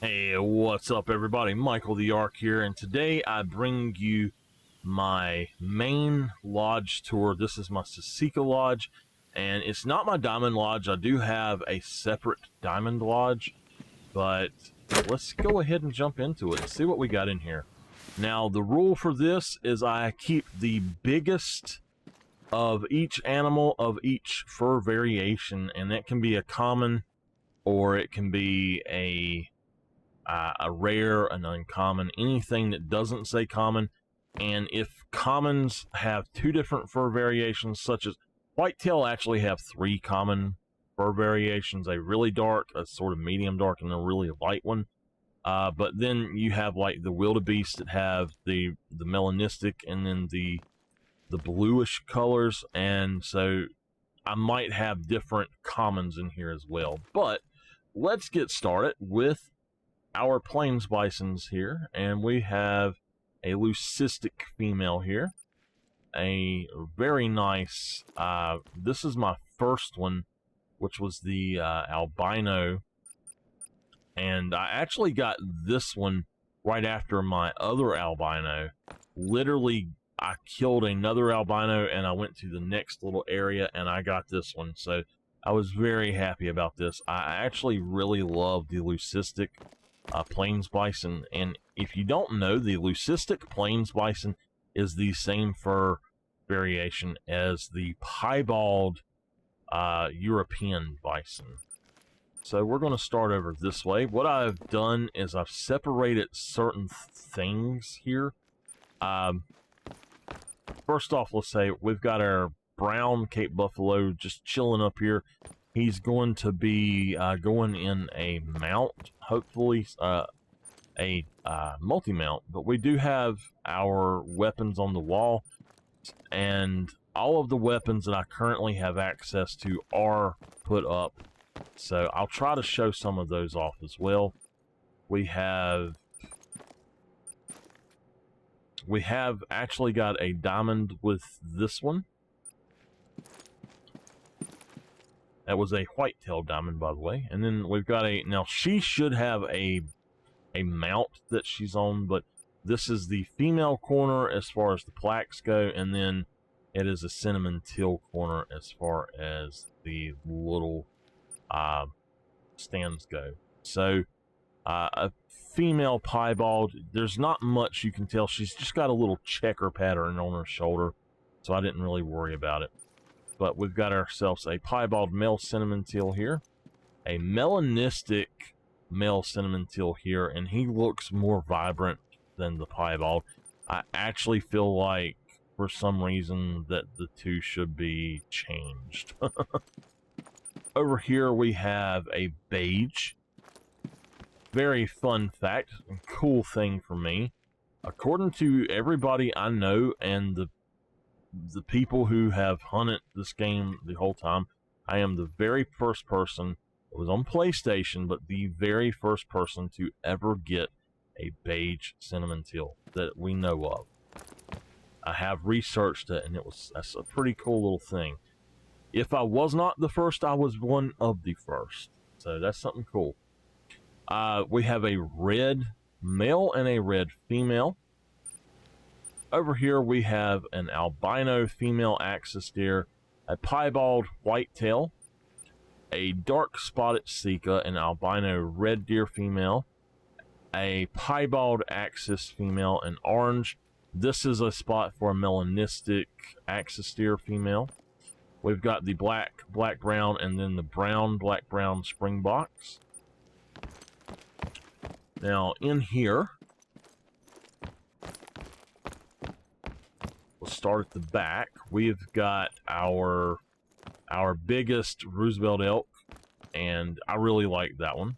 Hey, what's up everybody? Michael the Ark here, and today I bring you my main lodge tour. This is my Sasika Lodge, and it's not my Diamond Lodge. I do have a separate Diamond Lodge, but let's go ahead and jump into it and see what we got in here. Now, the rule for this is I keep the biggest of each animal of each fur variation, and that can be a common or it can be a rare, an uncommon, anything that doesn't say common. And if commons have two different fur variations, such as whitetail actually have three common fur variations, a really dark, a sort of medium dark, and a really light one. But then you have like the wildebeest that have the melanistic and then the bluish colors, and so I might have different commons in here as well. But let's get started with our plains bisons here, and we have a leucistic female here, a very nice this is my first one, which was the albino, and I actually got this one right after my other albino. Literally, I killed another albino and I went to the next little area and I got this one, so I was very happy about this. I actually really love the leucistic plains bison, and if you don't know, the leucistic plains bison is the same fur variation as the piebald European bison. So we're going to start over this way. What I've done is I've separated certain things here. First off, let's say we've got our brown Cape Buffalo just chilling up here. He's going to be going in a mount, hopefully a multi-mount, but we do have our weapons on the wall, and all of the weapons that I currently have access to are put up, so I'll try to show some of those off as well. We have actually got a diamond with this one. That was a whitetail diamond, by the way. And then we've got now she should have a mount that she's on, but this is the female corner as far as the plaques go, and then it is a cinnamon teal corner as far as the little stands go. So a female piebald, there's not much you can tell. She's just got a little checker pattern on her shoulder, so I didn't really worry about it. But we've got ourselves a piebald male cinnamon teal here, a melanistic male cinnamon teal here, and he looks more vibrant than the piebald. I actually feel like for some reason that the two should be changed. Over here we have a beige. Very fun fact and cool thing for me. According to everybody I know and the people who have hunted this game the whole time, I am the very first person, it was on PlayStation, but the very first person to ever get a beige cinnamon teal that we know of. I have researched it, and that's a pretty cool little thing. If I was not the first, I was one of the first, so that's something cool. We have a red male and a red female. Over here we have an albino female axis deer, a piebald whitetail, a dark spotted sika, an albino red deer female, a piebald axis female, an orange. This is a spot for a melanistic axis deer female. We've got the black, brown, and then the brown, brown springboks. Now in here, we'll start at the back. We've got our biggest Roosevelt elk, and I really like that one.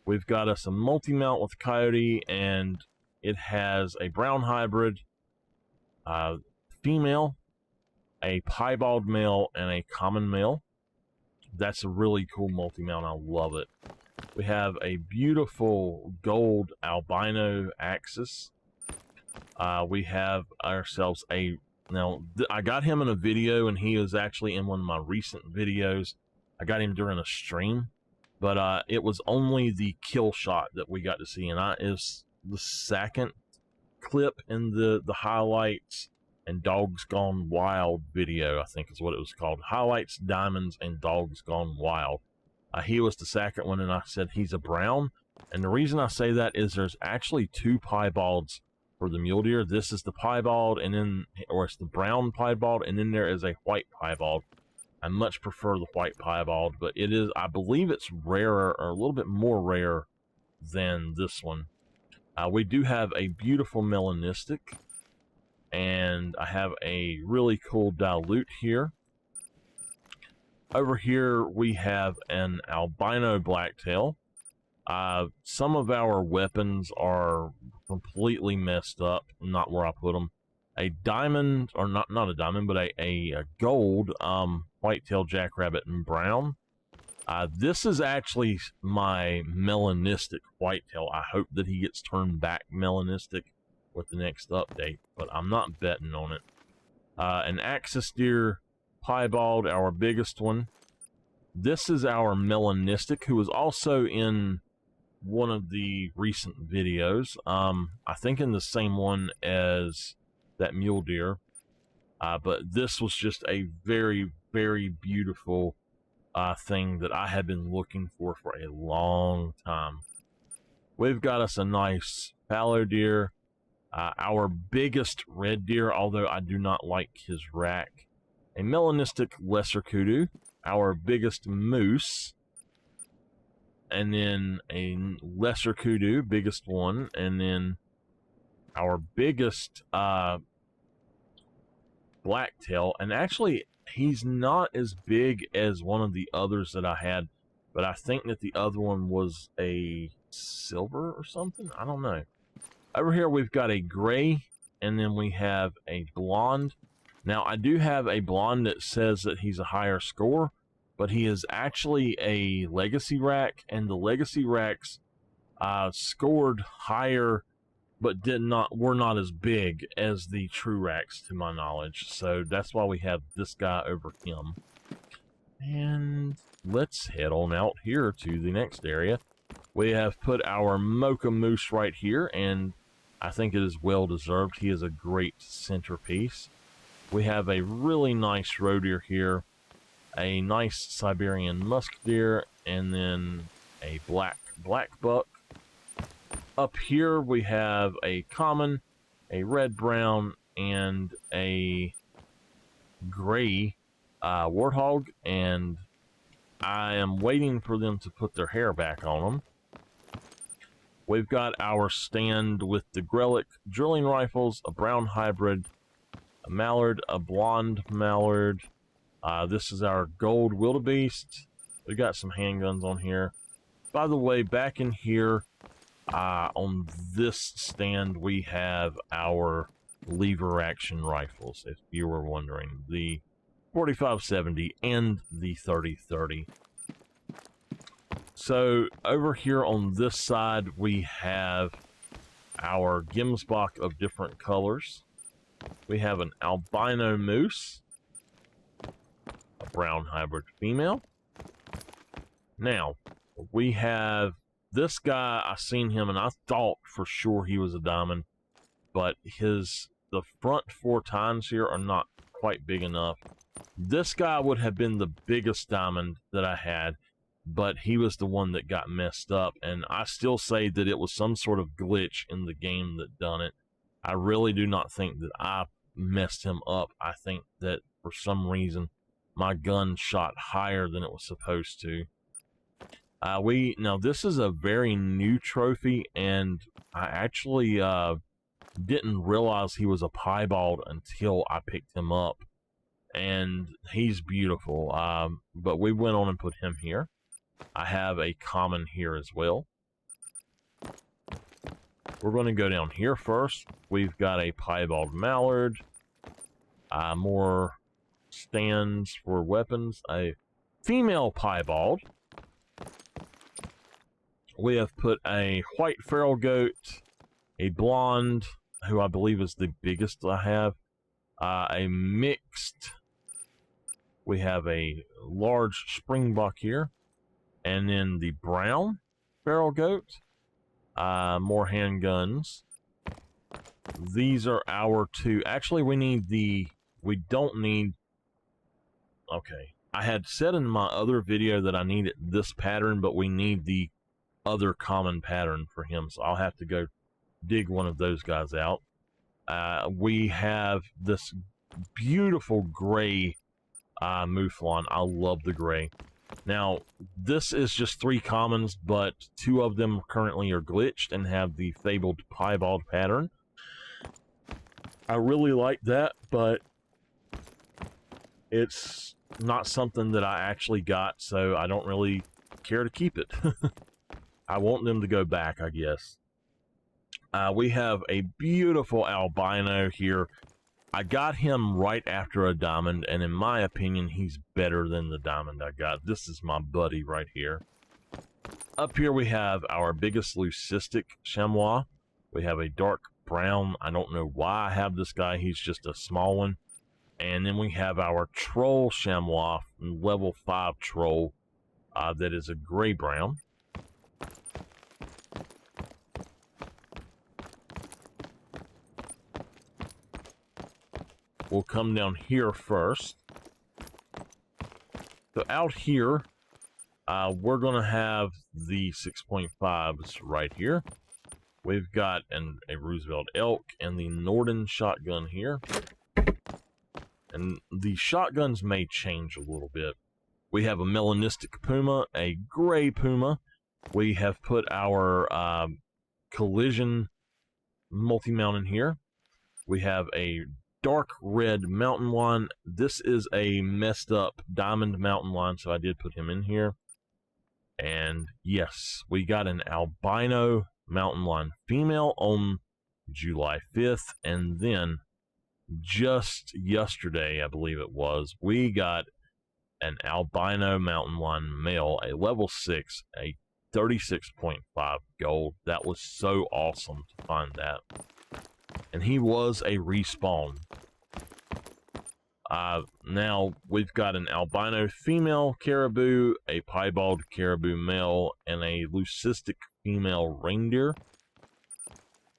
We've got us a multi-mount with coyote, and it has a brown hybrid female, a piebald male, and a common male. That's a really cool multi-mount. I love it. We have a beautiful gold albino axis. We have ourselves a, now I got him in a video, and he is actually in one of my recent videos. I got him during a stream, but it was only the kill shot that we got to see, and it was the second clip in the highlights and Dogs Gone Wild video, I think is what it was called. Highlights, Diamonds, and Dogs Gone Wild. He was the second one, and I said he's a brown. And the reason I say that is there's actually two piebalds for the mule deer. This is the piebald, and then, or it's the brown piebald, and then there is a white piebald. I much prefer the white piebald, but it is, I believe it's rarer, or a little bit more rare than this one. We do have a beautiful melanistic, and I have a really cool dilute here. Over here we have an albino blacktail. Some of our weapons are completely messed up, not where I put them. A diamond, or not a diamond, but a gold whitetail jackrabbit in brown. This is actually my melanistic whitetail. I hope that he gets turned back melanistic with the next update, but I'm not betting on it. An axis deer piebald, our biggest one. This is our melanistic, who was also in one of the recent videos. I think in the same one as that mule deer. But this was just a very, very beautiful thing that I have been looking for a long time. We've got us a nice fallow deer. Our biggest red deer, although I do not like his rack. A melanistic lesser kudu. Our biggest moose. And then a lesser kudu, biggest one. And then our biggest blacktail. And actually, he's not as big as one of the others that I had, but I think that the other one was a silver or something. I don't know. Over here we've got a gray, and then we have a blonde. Now I do have a blonde that says that he's a higher score, but he is actually a legacy rack, and the legacy racks scored higher, but were not as big as the true racks, to my knowledge. So that's why we have this guy over him. And let's head on out here to the next area. We have put our mocha moose right here, and I think it is well deserved. He is a great centerpiece. We have a really nice roe deer here, a nice Siberian musk deer, and then a black buck. Up here we have a common, a red brown, and a gray warthog, and I am waiting for them to put their hair back on them. We've got our stand with the Grelic drilling rifles, a brown hybrid, a mallard, a blonde mallard. This is our gold wildebeest. We got some handguns on here. By the way, back in here on this stand, we have our lever action rifles, if you were wondering. The 4570 and the 3030. So over here on this side we have our Gemsbok of different colors. We have an albino moose, a brown hybrid female. Now we have this guy. I seen him and I thought for sure he was a diamond, but the front four tines here are not quite big enough. This guy would have been the biggest diamond that I had, but he was the one that got messed up, and I still say that it was some sort of glitch in the game that done it. I really do not think that I messed him up. I think that for some reason my gun shot higher than it was supposed to. Now this is a very new trophy, and I actually didn't realize he was a piebald until I picked him up, and he's beautiful. But we went on and put him here. I have a common here as well. We're going to go down here first. We've got a piebald mallard, more stands for weapons, a female piebald. We have put a white feral goat, a blonde, who I believe is the biggest I have, a mixed. We have a large springbok here, And then the brown feral goat, more handguns. These are our two. Actually, we don't need, okay. I had said in my other video that I needed this pattern, but we need the other common pattern for him, so I'll have to go dig one of those guys out. We have this beautiful gray Mouflon. I love the gray. Now, this is just 3 commons, but 2 of them currently are glitched and have the fabled piebald pattern. I really like that, but it's not something that I actually got, so I don't really care to keep it. I want them to go back, I guess. We have a beautiful albino here. I got him right after a diamond, and in my opinion, he's better than the diamond I got. This is my buddy right here. Up here we have our biggest leucistic chamois. We have a dark brown. I don't know why I have this guy. He's just a small one. And then we have our troll chamois, level 5 troll, that is a gray brown. We'll come down here first. So out here, we're going to have the 6.5s right here. We've got a Roosevelt elk and the Norden shotgun here. And the shotguns may change a little bit. We have a melanistic puma, a gray puma. We have put our collision multi-mount in here. We have a dark red mountain lion. This is a messed up diamond mountain lion, so I did put him in here. And yes, we got an albino mountain lion female on July 5th, and then just yesterday, I believe it was, we got an albino mountain lion male, a level 6, a 36.5 gold. That was so awesome to find that. And he was a respawn. Now we've got an albino female caribou, a piebald caribou male, and a leucistic female reindeer.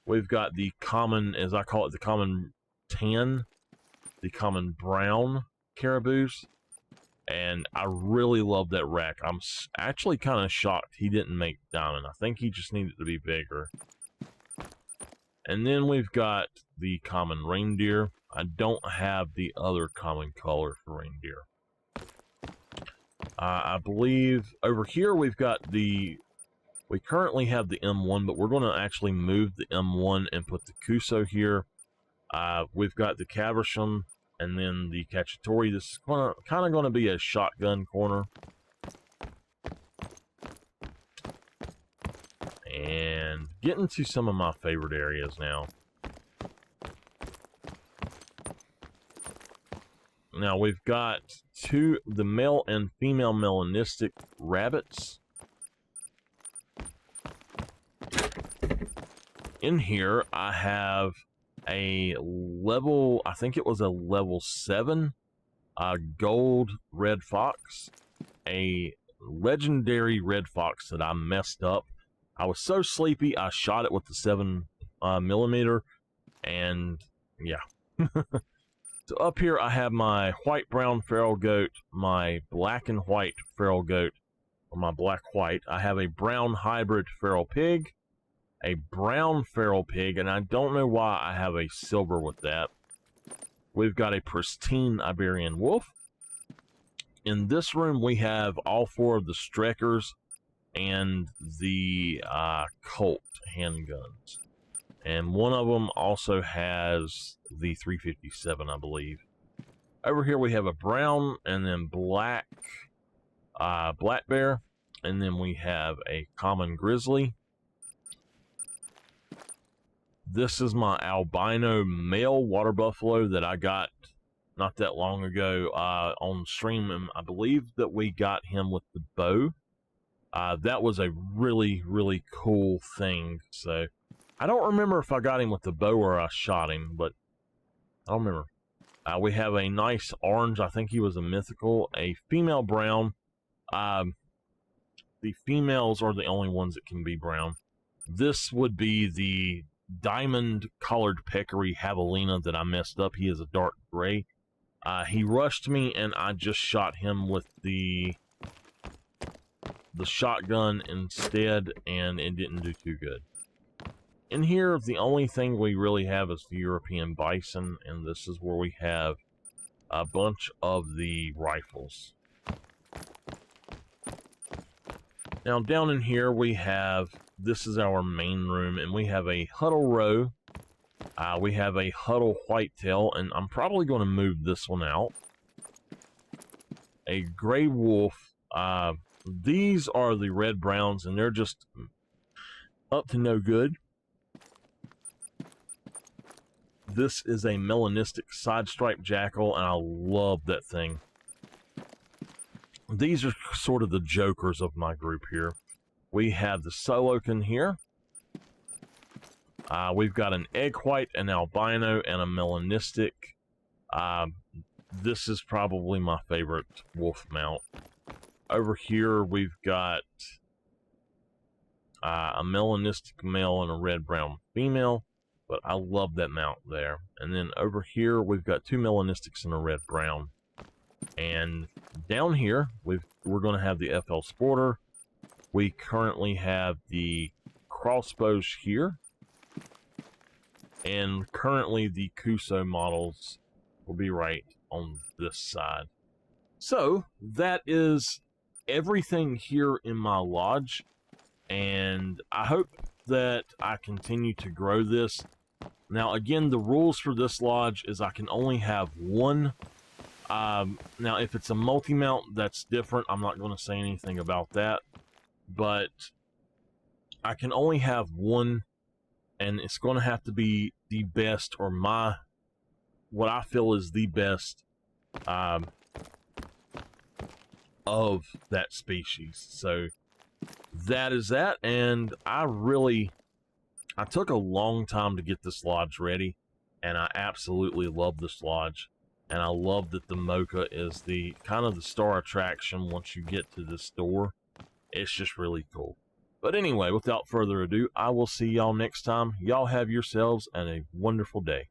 We've got the common, as I call it, the common tan, the common brown caribous, and I really love that rack. I'm actually kind of shocked he didn't make diamond. I think he just needed to be bigger. And then we've got the common reindeer. I don't have the other common color for reindeer. I believe over here we've got we currently have the M1, but we're going to actually move the M1 and put the Kuso here. We've got the Caversham and then the Cacciatore. This is kind of going to be a shotgun corner. And getting to some of my favorite areas now. Now we've got the male and female melanistic rabbits. In here, I have a level, I think it was a level 7 gold red fox, a legendary red fox that I messed up. I was so sleepy, I shot it with the 7mm, and yeah. So up here, I have my white-brown feral goat, my black and white feral goat, or my black-white. I have a brown hybrid feral pig, a brown feral pig, and I don't know why I have a silver with that. We've got a pristine Iberian wolf. In this room, we have all 4 of the Streckers and the Colt handguns. And one of them also has the 357, I believe. Over here we have a brown and then black black bear. And then we have a common grizzly. This is my albino male water buffalo that I got not that long ago on stream. And I believe that we got him with the bow. That was a really, really cool thing. So I don't remember if I got him with the bow or I shot him, but I don't remember. We have a nice orange. I think he was a mythical, a female brown. the females are the only ones that can be brown. This would be the diamond collared peccary javelina that I messed up. He is a dark gray. He rushed me, and I just shot him with the shotgun instead, and it didn't do too good. In here, the only thing we really have is the European bison, and this is where we have a bunch of the rifles. Now, down in here, we have, this is our main room, and we have a huddle row. We have a huddle whitetail, and I'm probably going to move this one out. A gray wolf. These are the red browns, and they're just up to no good. This is a melanistic side-striped jackal, and I love that thing. These are sort of the jokers of my group here. We have the Solocan here. We've got an egg white, an albino, and a melanistic. This is probably my favorite wolf mount. Over here, we've got a melanistic male and a red-brown female. But I love that mount there. And then over here, we've got two melanistics and a red-brown. And down here, we're going to have the FL Sporter. We currently have the crossbows here. And currently, the Kuso models will be right on this side. So, that is everything here in my lodge. And I hope that I continue to grow this. Now, again, the rules for this lodge is I can only have one. Now, if it's a multi-mount, that's different. I'm not going to say anything about that. But I can only have one, and it's going to have to be the best, or what I feel is the best of that species. So that is that, and I took a long time to get this lodge ready, and I absolutely love this lodge. And I love that the Mocha is the kind of the star attraction once you get to this store. It's just really cool. But anyway, without further ado, I will see y'all next time. Y'all have yourselves a wonderful day.